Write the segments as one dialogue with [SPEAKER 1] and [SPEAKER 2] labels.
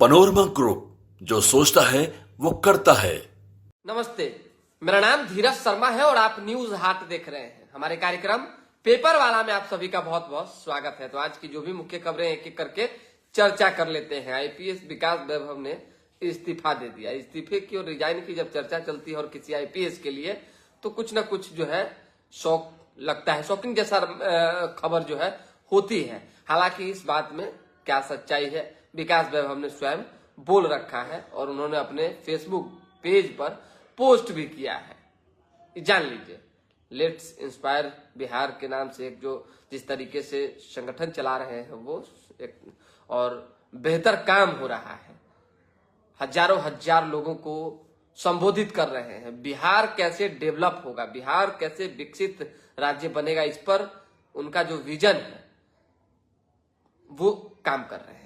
[SPEAKER 1] Panorama group, जो सोचता है वो करता है।
[SPEAKER 2] नमस्ते, मेरा नाम धीरज शर्मा है और आप न्यूज हाट देख रहे हैं। हमारे कार्यक्रम पेपर वाला में आप सभी का बहुत बहुत स्वागत है। तो आज की जो भी मुख्य खबरें एक एक करके चर्चा कर लेते हैं। आईपीएस विकास वैभव ने इस्तीफा दे दिया। इस्तीफे की और रिजाइन की जब चर्चा चलती है और किसी आईपीएस के लिए तो कुछ ना कुछ जो है शौक लगता है, शॉकिंग जैसा खबर जो है होती है। हालांकि इस बात में क्या सच्चाई है, विकास वैभव ने स्वयं बोल रखा है और उन्होंने अपने फेसबुक पेज पर पोस्ट भी किया है। जान लीजिए, लेट्स इंस्पायर बिहार के नाम से एक जो जिस तरीके से संगठन चला रहे हैं वो एक और बेहतर काम हो रहा है। हजारों हजार लोगों को संबोधित कर रहे हैं। बिहार कैसे डेवलप होगा, बिहार कैसे विकसित राज्य बनेगा, इस पर उनका जो विजन है वो काम कर रहे हैं।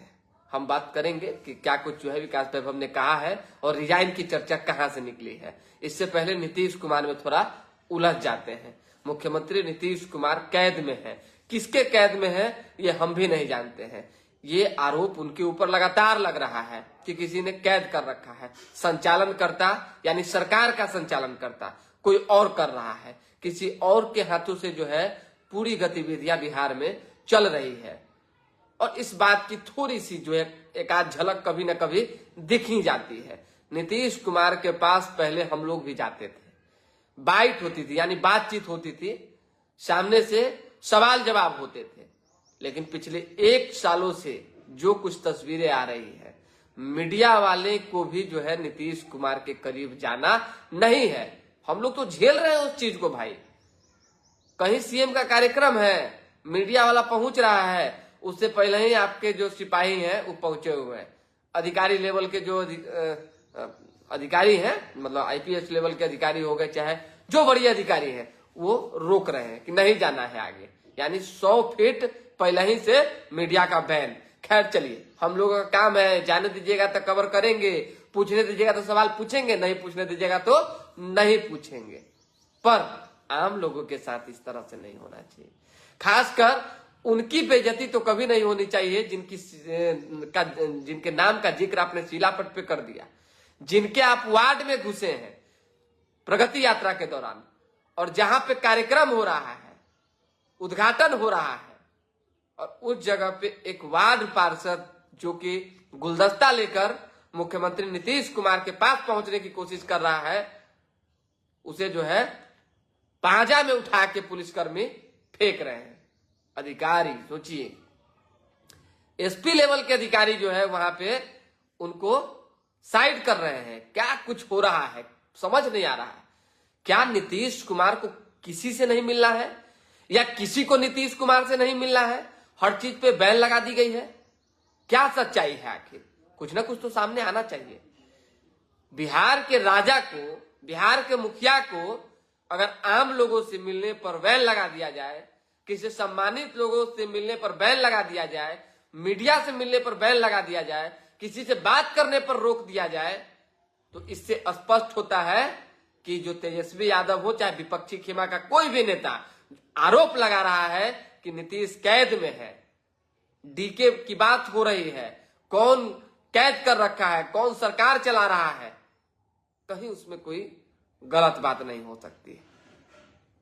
[SPEAKER 2] हम बात करेंगे कि क्या कुछ जो है विकास वैभव ने कहा है और रिजाइन की चर्चा कहां से निकली है। इससे पहले नीतीश कुमार में थोड़ा उलझ जाते हैं। मुख्यमंत्री नीतीश कुमार कैद में है। किसके कैद में है ये हम भी नहीं जानते हैं। ये आरोप उनके ऊपर लगातार लग रहा है कि किसी ने कैद कर रखा है। संचालनकर्ता यानी सरकार का संचालनकर्ता कोई और कर रहा है। किसी और के हाथों से जो है पूरी गतिविधियां बिहार में चल रही है और इस बात की थोड़ी सी जो है एक आध झलक कभी न कभी दिख ही जाती है। नीतीश कुमार के पास पहले हम लोग भी जाते थे, बाइट होती थी यानी बातचीत होती थी, सामने से सवाल जवाब होते थे। लेकिन पिछले 1 सालों से जो कुछ तस्वीरें आ रही है, मीडिया वाले को भी जो है नीतीश कुमार के करीब जाना नहीं है। हम लोग तो झेल रहे हैं उस चीज को भाई। कहीं सीएम का कार्यक्रम है, मीडिया वाला पहुंच रहा है, उससे पहले ही आपके जो सिपाही हैं वो पहुंचे हुए हैं। अधिकारी लेवल के जो अधिकारी हैं, मतलब आईपीएस लेवल के अधिकारी हो गए चाहे जो बड़ी अधिकारी हैं, वो रोक रहे हैं कि नहीं जाना है आगे। यानी 100 फीट पहले ही से मीडिया का बैन। खैर चलिए, हम लोगों का काम है, जाने दीजिएगा तो कवर करेंगे, पूछने दीजिएगा तो सवाल पूछेंगे, नहीं पूछने दीजिएगा तो नहीं पूछेंगे। पर आम लोगों के साथ इस तरह से नहीं होना चाहिए। खासकर उनकी बेइज्जती तो कभी नहीं होनी चाहिए जिनके नाम का जिक्र आपने शिलापट पे कर दिया, जिनके आप वार्ड में घुसे हैं प्रगति यात्रा के दौरान और जहां पे कार्यक्रम हो रहा है, उद्घाटन हो रहा है और उस जगह पे एक वार्ड पार्षद जो कि गुलदस्ता लेकर मुख्यमंत्री नीतीश कुमार के पास पहुंचने की कोशिश कर रहा है, उसे जो है पांजा में उठा के पुलिसकर्मी फेंक रहे हैं। अधिकारी सोचिए, एसपी लेवल के अधिकारी जो है वहां पे उनको साइड कर रहे हैं। क्या कुछ हो रहा है समझ नहीं आ रहा है। क्या नीतीश कुमार को किसी से नहीं मिलना है या किसी को नीतीश कुमार से नहीं मिलना है? हर चीज पे बैन लगा दी गई है। क्या सच्चाई है आखिर? कुछ ना कुछ तो सामने आना चाहिए। बिहार के राजा को, बिहार के मुखिया को अगर आम लोगों से मिलने पर बैन लगा दिया जाए, किसी सम्मानित लोगों से मिलने पर बैन लगा दिया जाए, मीडिया से मिलने पर बैन लगा दिया जाए, किसी से बात करने पर रोक दिया जाए, तो इससे स्पष्ट होता है कि जो तेजस्वी यादव हो चाहे विपक्षी खेमा का कोई भी नेता आरोप लगा रहा है कि नीतीश कैद में है, डीके की बात हो रही है, कौन कैद कर रखा है, कौन सरकार चला रहा है, कहीं उसमें कोई गलत बात नहीं हो सकती।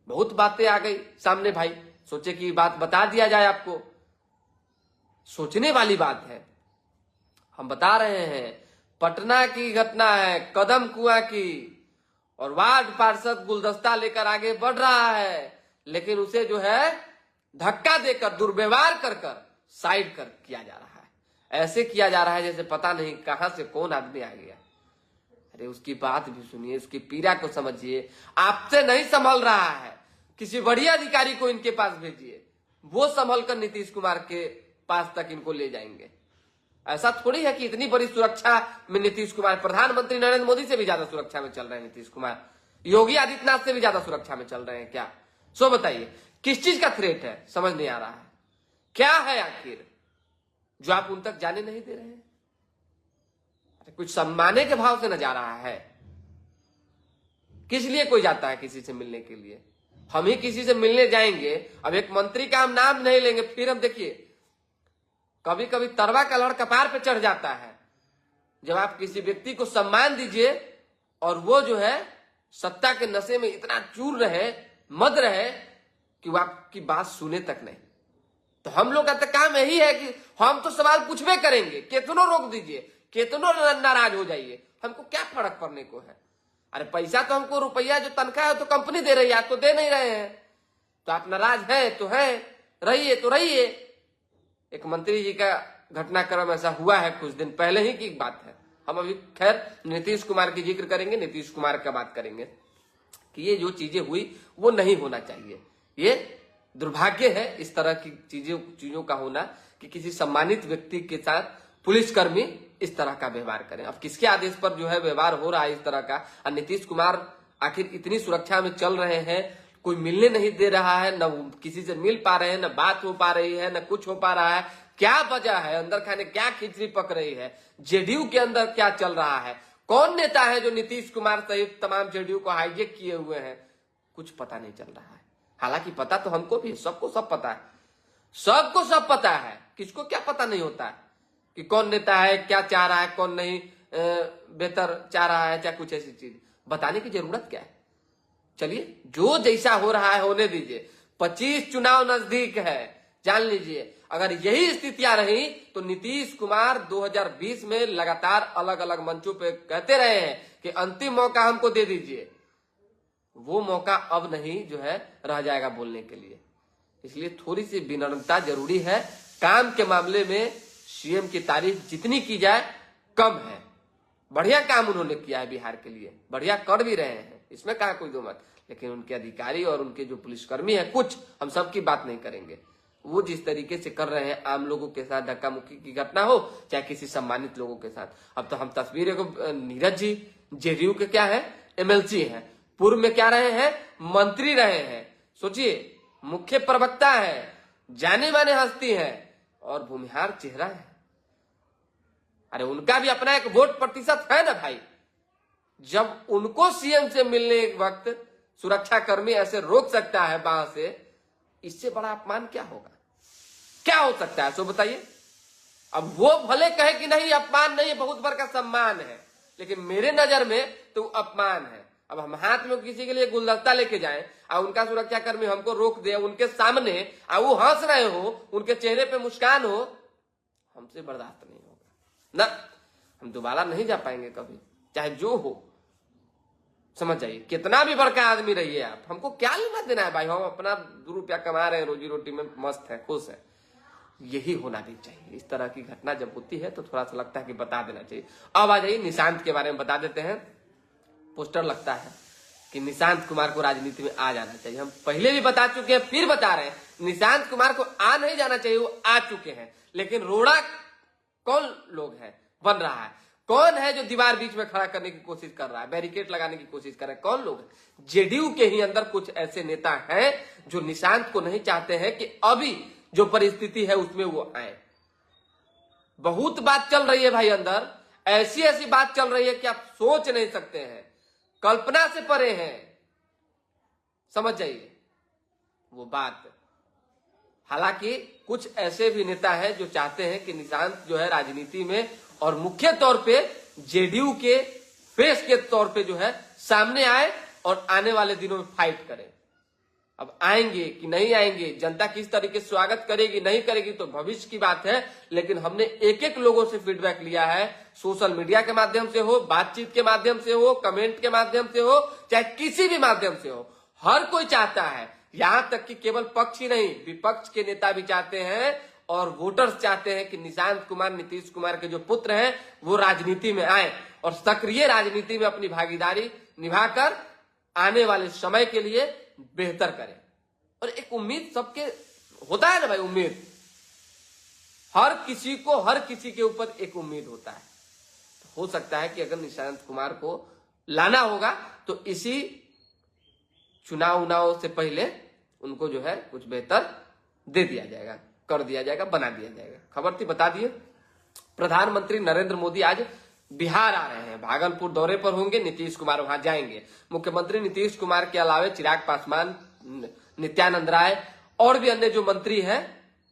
[SPEAKER 2] बहुत बातें आ गई सामने भाई, सोचे कि बात बता दिया जाए आपको। सोचने वाली बात है। हम बता रहे हैं पटना की घटना है, कदम कुआं की, और वार्ड पार्षद गुलदस्ता लेकर आगे बढ़ रहा है, लेकिन उसे जो है धक्का देकर, दुर्व्यवहार कर साइड कर किया जा रहा है। ऐसे किया जा रहा है जैसे पता नहीं कहां से कौन आदमी आ गया। अरे उसकी बात भी सुनिए, उसकी पीड़ा को समझिए। आपसे नहीं संभल रहा है, किसी बढ़िया अधिकारी को इनके पास भेजिए, वो संभल कर नीतीश कुमार के पास तक इनको ले जाएंगे। ऐसा थोड़ी है कि इतनी बड़ी सुरक्षा में नीतीश कुमार, प्रधानमंत्री नरेंद्र मोदी से भी ज्यादा सुरक्षा में चल रहे हैं नीतीश कुमार, योगी आदित्यनाथ से भी ज्यादा सुरक्षा में चल रहे हैं क्या? सो बताइए किस चीज का थ्रेट है, समझ नहीं आ रहा है। क्या है आखिर जो आप उन तक जाने नहीं दे रहे हैं? कुछ सम्माने के भाव से न जा रहा है। किस लिए कोई जाता है किसी से मिलने के लिए? हम ही किसी से मिलने जाएंगे, अब एक मंत्री का हम नाम नहीं लेंगे, फिर हम देखिए कभी कभी तरवा का लड़ कपार पे चढ़ जाता है जब आप किसी व्यक्ति को सम्मान दीजिए और वो जो है सत्ता के नशे में इतना चूर रहे, मद रहे कि वो आपकी बात सुने तक नहीं। तो हम लोग का तो काम यही है कि हम तो सवाल पूछबे करेंगे, कितनों रोक दीजिए, कितनों नाराज हो जाइए, हमको क्या फर्क पड़ने को है। अरे पैसा तो हमको, रुपया जो तनख्वाह है तो कंपनी दे रही है, आप तो दे नहीं रहे हैं। तो आप नाराज है तो है, रहिए तो रहिए। एक मंत्री जी का घटनाक्रम ऐसा हुआ है कुछ दिन पहले ही की बात है। हम अभी खैर नीतीश कुमार की जिक्र करेंगे, नीतीश कुमार का बात करेंगे कि ये जो चीजें हुई वो नहीं होना चाहिए। ये दुर्भाग्य है इस तरह की चीजों का होना कि किसी सम्मानित व्यक्ति के साथ पुलिसकर्मी इस तरह का व्यवहार करें। अब किसके आदेश पर जो है व्यवहार हो रहा है इस तरह का, और नीतीश कुमार आखिर इतनी सुरक्षा में चल रहे हैं, कोई मिलने नहीं दे रहा है, न किसी से मिल पा रहे हैं, न बात हो पा रही है, न कुछ हो पा रहा है। क्या वजह है, अंदर खाने क्या खिचड़ी पक रही है, जेडीयू के अंदर क्या चल रहा है, कौन नेता है जो नीतीश कुमार सहित तमाम जेडीयू को हाईजेक किए हुए हैं, कुछ पता नहीं चल रहा है। हालांकि पता तो हमको भी, सबको सब पता है, सबको सब पता है, किसको क्या पता नहीं होता है कि कौन नेता है, क्या चाह रहा है, कौन नहीं बेहतर चाह रहा है, चाहे कुछ ऐसी चीज बताने की जरूरत क्या है। चलिए जो जैसा हो रहा है होने दीजिए। 25 चुनाव नजदीक है, जान लीजिए अगर यही स्थितियां रही तो नीतीश कुमार 2020 में लगातार अलग अलग मंचों पे कहते रहे हैं कि अंतिम मौका हमको दे दीजिए। वो मौका अब नहीं जो है रह जाएगा बोलने के लिए। इसलिए थोड़ी सी विनम्रता जरूरी है। काम के मामले में सीएम की तारीफ जितनी की जाए कम है। बढ़िया काम उन्होंने किया है बिहार के लिए, बढ़िया कर भी रहे हैं, इसमें कहा कोई दो मत। लेकिन उनके अधिकारी और उनके जो पुलिसकर्मी है, कुछ हम सबकी बात नहीं करेंगे, वो जिस तरीके से कर रहे हैं आम लोगों के साथ, धक्का मुक्की की घटना हो चाहे किसी सम्मानित लोगों के साथ। अब तो हम तस्वीरें को, नीरज जी जेडीयू के क्या है, एमएलसी हैं, पूर्व में क्या रहे हैं, मंत्री रहे हैं। सोचिए, मुख्य प्रवक्ता है, जाने माने हस्ती है और भूमिहार चेहरा है। अरे उनका भी अपना एक वोट प्रतिशत है ना भाई। जब उनको सीएम से मिलने के वक्त सुरक्षा कर्मी ऐसे रोक सकता है बाहर से, इससे बड़ा अपमान क्या होगा, क्या हो सकता है, सो बताइए। अब वो भले कहे कि नहीं अपमान नहीं, बहुत बड़ा सम्मान है, लेकिन मेरे नजर में तो अपमान है। अब हम हाथ में किसी के लिए गुलदस्ता लेके जाएं और उनका सुरक्षा कर्मी हमको रोक दे उनके सामने और वो हंस रहे हो, उनके चेहरे पे मुस्कान हो, हमसे बर्दाश्त नहीं होगा ना। हम दोबारा नहीं जा पाएंगे कभी, चाहे जो हो। समझ जाइए, कितना भी बड़का आदमी रहिए आप, हमको क्या लेना देना है भाई। हम अपना 2 रुपया कमा रहे हैं, रोजी रोटी में मस्त है, खुश है। यही होना भी चाहिए। इस तरह की घटना जब होती है तो थोड़ा सा लगता है कि बता देना चाहिए। अब आ जाइए निशांत के बारे में बता देते हैं। पोस्टर लगता है कि निशांत कुमार को राजनीति में आ जाना चाहिए। हम पहले भी बता चुके हैं, फिर बता रहे हैं, निशांत कुमार को आ नहीं जाना चाहिए, वो आ चुके हैं। लेकिन रोड़ा कौन लोग है बन रहा है, कौन है जो दीवार बीच में खड़ा करने की कोशिश कर रहा है, बैरिकेड लगाने की कोशिश कर रहा है, कौन लोग है। जेडीयू के ही अंदर कुछ ऐसे नेता हैं जो निशांत को नहीं चाहते हैं कि अभी जो परिस्थिति है उसमें वो आए। बहुत बात चल रही है भाई अंदर, ऐसी ऐसी बात चल रही है कि आप सोच नहीं सकते हैं, कल्पना से परे हैं। समझ जाइए वो बात। हालांकि कुछ ऐसे भी नेता हैं जो चाहते हैं कि निशांत जो है राजनीति में और मुख्य तौर पे जेडीयू के फेस के तौर पे जो है सामने आए और आने वाले दिनों में फाइट करें। अब आएंगे कि नहीं आएंगे, जनता किस तरीके से स्वागत करेगी नहीं करेगी तो भविष्य की बात है। लेकिन हमने एक एक लोगों से फीडबैक लिया है, सोशल मीडिया के माध्यम से हो, बातचीत के माध्यम से हो, कमेंट के माध्यम से हो, चाहे किसी भी माध्यम से हो, हर कोई चाहता है, यहां तक कि केवल पक्ष ही नहीं विपक्ष के नेता भी चाहते हैं और वोटर्स चाहते हैं कि निशांत कुमार, नीतीश कुमार के जो पुत्र हैं वो राजनीति में आए और सक्रिय राजनीति में अपनी भागीदारी निभाकर आने वाले समय के लिए बेहतर करें। और एक उम्मीद सबके होता है ना भाई, उम्मीद हर किसी को, हर किसी के ऊपर एक उम्मीद होता है। तो हो सकता है कि अगर निशांत कुमार को लाना होगा तो इसी चुनाव से पहले उनको जो है कुछ बेहतर दे दिया जाएगा, कर दिया जाएगा, बना दिया जाएगा। खबर थी बता दिए। प्रधानमंत्री नरेंद्र मोदी आज बिहार आ रहे हैं, भागलपुर दौरे पर होंगे, नीतीश कुमार वहां जाएंगे। मुख्यमंत्री नीतीश कुमार के अलावे चिराग पासवान, नित्यानंद राय और भी अन्य जो मंत्री हैं,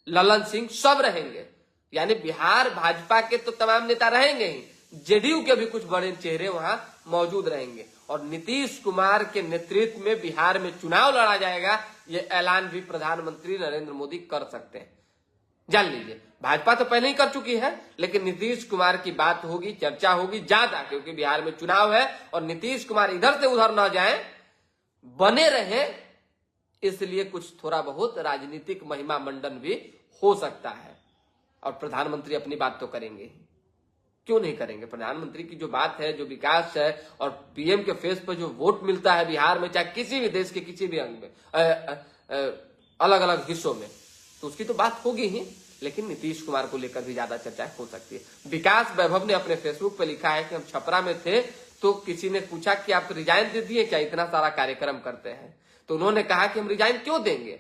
[SPEAKER 2] ललन सिंह, सब रहेंगे। यानी बिहार भाजपा के तो तमाम नेता रहेंगे ही, जेडीयू के भी कुछ बड़े चेहरे वहां मौजूद रहेंगे और नीतीश कुमार के नेतृत्व में बिहार में चुनाव लड़ा जाएगा, ये ऐलान भी प्रधानमंत्री नरेंद्र मोदी कर सकते हैं। जान लीजिए, भाजपा तो पहले ही कर चुकी है, लेकिन नीतीश कुमार की बात होगी, चर्चा होगी ज्यादा, क्योंकि बिहार में चुनाव है और नीतीश कुमार इधर से उधर न जाए, बने रहे, इसलिए कुछ थोड़ा बहुत राजनीतिक महिमा मंडन भी हो सकता है। और प्रधानमंत्री अपनी बात तो करेंगे ही, क्यों नहीं करेंगे। प्रधानमंत्री की जो बात है, जो विकास है और पीएम के फेस पर जो वोट मिलता है बिहार में, चाहे किसी भी देश के किसी भी अंग में, अलग अलग हिस्सों में, तो उसकी तो बात होगी ही, लेकिन नीतीश कुमार को लेकर भी ज्यादा चर्चा हो सकती है। विकास वैभव ने अपने फेसबुक पे लिखा है कि हम छपरा में थे तो किसी ने पूछा कि आप रिजाइन दे दिए क्या, इतना सारा कार्यक्रम करते हैं, तो उन्होंने कहा कि हम रिजाइन क्यों देंगे,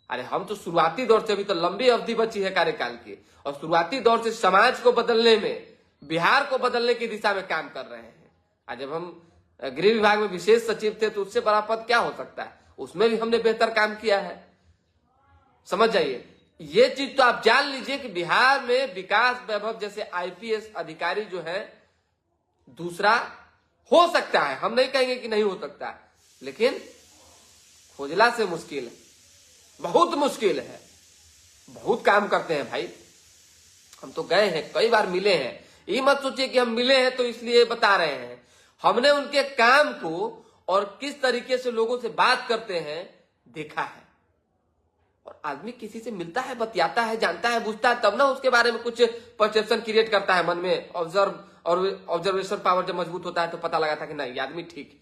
[SPEAKER 2] अरे हम तो शुरुआती दौर से, अभी तो लंबी अवधि बची है कार्यकाल की, और शुरुआती दौर से समाज को बदलने में, बिहार को बदलने की दिशा में काम कर रहे हैं। आज जब हम गृह विभाग में विशेष सचिव थे तो उससे बड़ा पद क्या हो सकता है, उसमें भी हमने बेहतर काम किया है। समझ जाइए, ये चीज तो आप जान लीजिए कि बिहार में विकास वैभव जैसे आईपीएस अधिकारी जो है, दूसरा हो सकता है, हम नहीं कहेंगे कि नहीं हो सकता, लेकिन खोजला से मुश्किल है, बहुत मुश्किल है। बहुत काम करते हैं भाई, हम तो गए हैं, कई बार मिले हैं, ये मत सोचिए कि हम मिले हैं तो इसलिए बता रहे हैं, हमने उनके काम को और किस तरीके से लोगों से बात करते हैं देखा है। और आदमी किसी से मिलता है, बतियाता है, जानता है, बुझता है, तब ना उसके बारे में कुछ परसेप्शन क्रिएट करता है मन में। ऑब्जर्वेशन पावर जब मजबूत होता है तो पता लगा था कि नहीं, ये आदमी ठीक।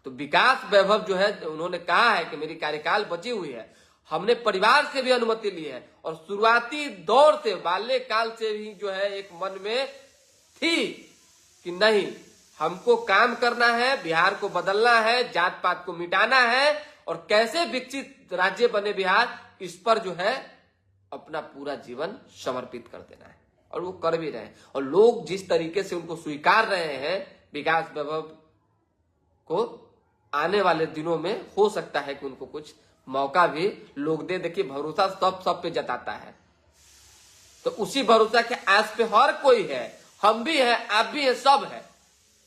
[SPEAKER 2] तो विकास वैभव जो है, उन्होंने कहा है कि मेरी कार्यकाल बची हुई है, हमने परिवार से भी अनुमति ली है, और शुरुआती दौर से, बाल्यकाल से ही जो है एक मन में थी कि नहीं, हमको काम करना है, बिहार को बदलना है, जात पात को मिटाना है, और कैसे विकसित राज्य बने बिहार, इस पर जो है अपना पूरा जीवन समर्पित कर देना है। और वो कर भी रहे हैं, और लोग जिस तरीके से उनको स्वीकार रहे हैं विकास वैभव को, आने वाले दिनों में हो सकता है कि उनको कुछ मौका भी लोग दे। देखिए, भरोसा सब पे जताता है, तो उसी भरोसा के आस पे हर कोई है, हम भी हैं, आप भी हैं, सब है।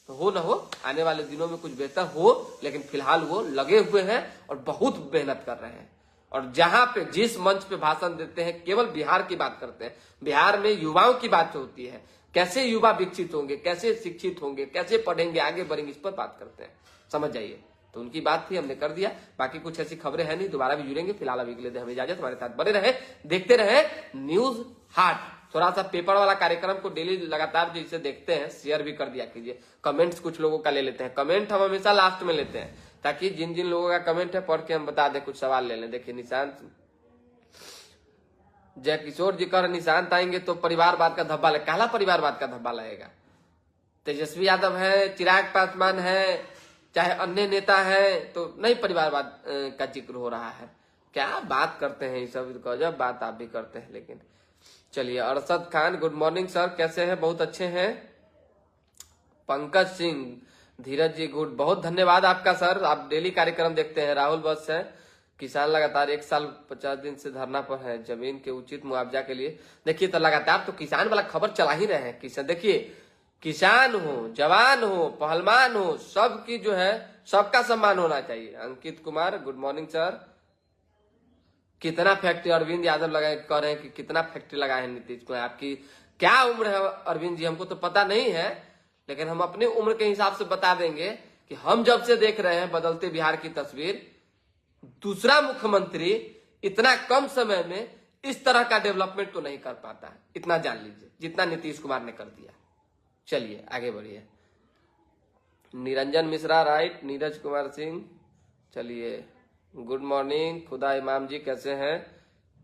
[SPEAKER 2] तो हो ना हो, आने वाले दिनों में कुछ बेहतर हो, लेकिन फिलहाल वो लगे हुए हैं और बहुत मेहनत कर रहे हैं। और जहां पे, जिस मंच पे भाषण देते हैं, केवल बिहार की बात करते हैं, बिहार में युवाओं की बात होती है, कैसे युवा विकसित होंगे, कैसे शिक्षित होंगे, कैसे पढ़ेंगे, आगे बढ़ेंगे, इस पर बात करते हैं। समझ जाइए, तो उनकी बात थी, हमने कर दिया। बाकी कुछ ऐसी खबरें हैं नहीं, दोबारा भी जुड़ेंगे। फिलहाल अभी के लिए हमें इजाजत, हमारे साथ बने रहे, देखते रहे न्यूज हाट। थोड़ा सा पेपर वाला कार्यक्रम को डेली लगातार जिसे देखते हैं, शेयर भी कर दिया कीजिए। कमेंट्स कुछ लोगों का ले लेते हैं, कमेंट हम हमेशा लास्ट में लेते हैं, ताकि जिन जिन लोगों का कमेंट है पढ़ के हम बता दें, कुछ सवाल ले लें। देखिए, निशांत जय किशोर जी कर, निशांत आएंगे तो परिवारवाद का धब्बा लगे। काला परिवारवाद का धब्बा लगेगा? तेजस्वी यादव है, चिराग पासवान है, चाहे अन्य नेता है, तो नहीं परिवारवाद का जिक्र हो रहा है। क्या बात करते हैं ये सब, गजब बात आप भी करते हैं। लेकिन चलिए, Arshad Khan good morning sir, कैसे हैं? बहुत अच्छे हैं। पंकज सिंह, धीरज जी गुड, बहुत धन्यवाद आपका सर, आप डेली कार्यक्रम देखते हैं। राहुल बस है, किसान लगातार 1 साल 50 दिन से धरना पर है जमीन के उचित मुआवजा के लिए। देखिए, तो लगातार तो किसान वाला खबर चला ही रहे हैं। किसान, देखिए, किसान हो, जवान हो, पहलवान हो, सबकी जो है, सबका सम्मान होना चाहिए। Ankit Kumar good morning sir. कितना फैक्ट्री अरविंद यादव लगाए, कह रहे हैं कि कितना फैक्ट्री लगाए हैं नीतीश कुमार। आपकी क्या उम्र है अरविंद जी, हमको तो पता नहीं है, लेकिन हम अपनी उम्र के हिसाब से बता देंगे कि हम जब से देख रहे हैं बदलते बिहार की तस्वीर, दूसरा मुख्यमंत्री इतना कम समय में इस तरह का डेवलपमेंट तो नहीं कर पाता है। इतना जान लीजिए जितना नीतीश कुमार ने कर दिया। चलिए आगे बढ़िए। निरंजन मिश्रा राइट, नीरज कुमार सिंह, चलिए गुड मॉर्निंग। खुदा इमाम जी कैसे हैं?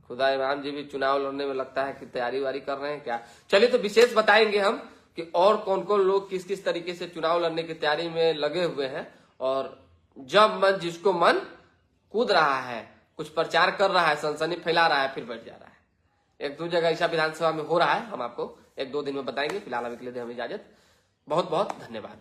[SPEAKER 2] खुदा इमाम जी भी चुनाव लड़ने में लगता है कि तैयारी वारी कर रहे हैं क्या? चलिए, तो विशेष बताएंगे हम कि और कौन कौन लोग किस किस तरीके से चुनाव लड़ने की तैयारी में लगे हुए हैं। और जब मन जिसको मन कूद रहा है, कुछ प्रचार कर रहा है, सनसनी फैला रहा है, फिर बैठ जा रहा है। 1-2 जगह ऐसा विधानसभा में हो रहा है, हम आपको 1-2 दिन में बताएंगे। फिलहाल अभी के लिए हमें इजाजत, बहुत बहुत धन्यवाद।